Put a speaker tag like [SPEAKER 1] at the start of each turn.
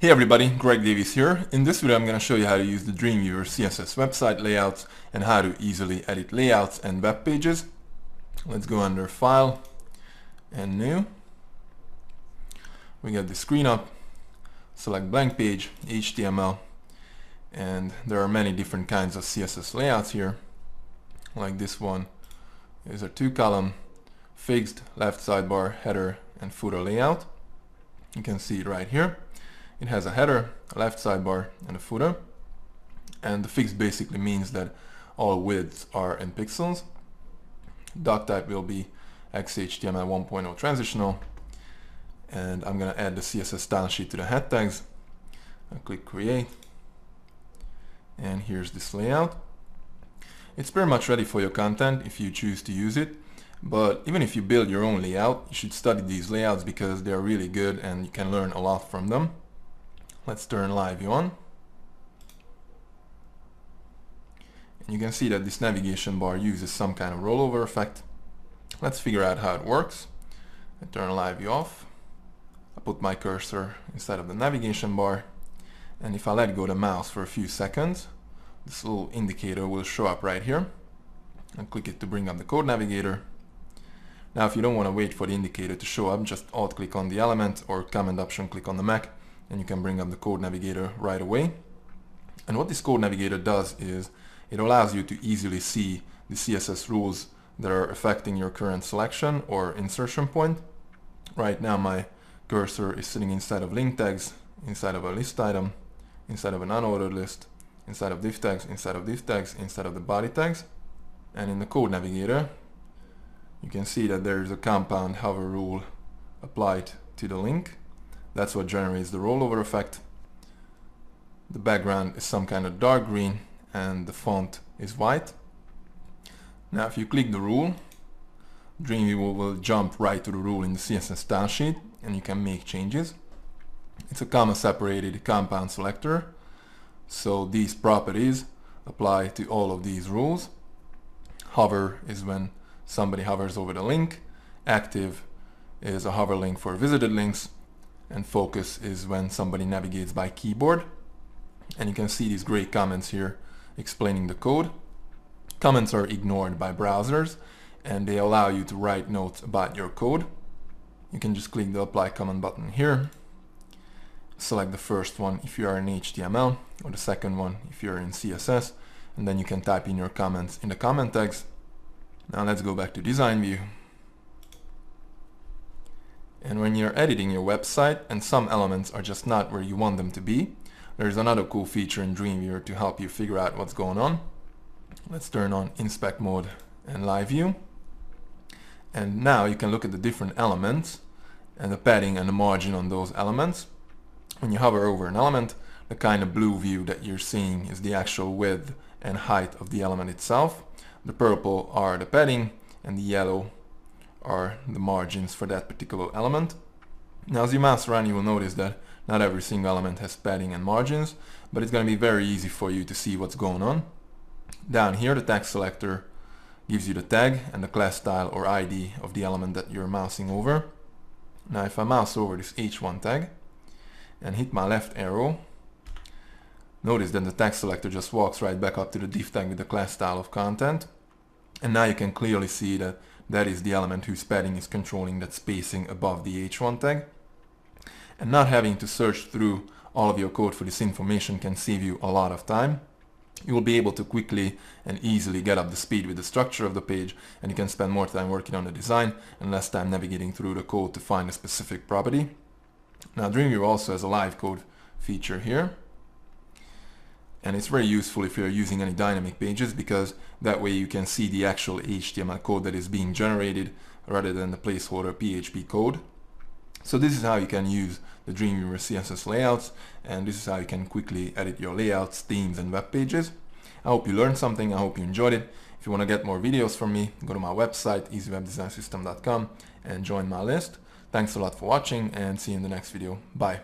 [SPEAKER 1] Hey everybody, Greg Davies here. In this video I'm going to show you how to use the Dreamweaver CSS website layouts and how to easily edit layouts and web pages. Let's go under File and New. We get the screen up, select blank page, HTML, and there are many different kinds of CSS layouts here. Like this one is a 2-column fixed left sidebar header and footer layout. You can see it right here. It has a header, a left sidebar, and a footer. And the fixed basically means that all widths are in pixels. Doc type will be XHTML 1.0 transitional. And I'm going to add the CSS style sheet to the head tags. I'll click Create. And here's this layout. It's pretty much ready for your content if you choose to use it. But even if you build your own layout, you should study these layouts because they're really good and you can learn a lot from them. Let's turn live view on. And you can see that this navigation bar uses some kind of rollover effect. Let's figure out how it works. I turn live view off. I put my cursor inside of the navigation bar. And if I let go of the mouse for a few seconds, this little indicator will show up right here. I'll click it to bring up the code navigator. Now if you don't want to wait for the indicator to show up, just alt click on the element or command option click on the Mac and you can bring up the code navigator right away. And what this code navigator does is it allows you to easily see the CSS rules that are affecting your current selection or insertion point. Right now my cursor is sitting inside of link tags, inside of a list item, inside of an unordered list, inside of div tags, inside of div tags, inside of the body tags. And in the code navigator you can see that there is a compound hover rule applied to the link. That's what generates the rollover effect. The background is some kind of dark green and the font is white. Now if you click the rule, Dreamweaver will jump right to the rule in the CSS style sheet and you can make changes. It's a comma separated compound selector, so these properties apply to all of these rules. Hover is when somebody hovers over the link. Active is a hover link for visited links. And focus is when somebody navigates by keyboard. And you can see these great comments here explaining the code. Comments are ignored by browsers and they allow you to write notes about your code. You can just click the apply comment button here. Select the first one if you are in HTML or the second one if you're in CSS, and then you can type in your comments in the comment tags. Now let's go back to design view. And when you're editing your website and some elements are just not where you want them to be, there's another cool feature in Dreamweaver to help you figure out what's going on. Let's turn on inspect mode and live view. And now you can look at the different elements and the padding and the margin on those elements. When you hover over an element, the kind of blue view that you're seeing is the actual width and height of the element itself. The purple are the padding and the yellow are the margins for that particular element. Now as you mouse around you will notice that not every single element has padding and margins, but it's going to be very easy for you to see what's going on. Down here the tag selector gives you the tag and the class style or ID of the element that you're mousing over. Now if I mouse over this H1 tag and hit my left arrow, notice that the tag selector just walks right back up to the div tag with the class style of content. And now you can clearly see that that is the element whose padding is controlling that spacing above the H1 tag. And not having to search through all of your code for this information can save you a lot of time. You will be able to quickly and easily get up to speed with the structure of the page, and you can spend more time working on the design and less time navigating through the code to find a specific property. Now Dreamweaver also has a live code feature here. And it's very useful if you're using any dynamic pages because that way you can see the actual HTML code that is being generated rather than the placeholder PHP code. So this is how you can use the Dreamweaver CSS layouts, and this is how you can quickly edit your layouts, themes and web pages. I hope you learned something. I hope you enjoyed it. If you want to get more videos from me, go to my website easywebdesignsystem.com and join my list. Thanks a lot for watching and see you in the next video. Bye.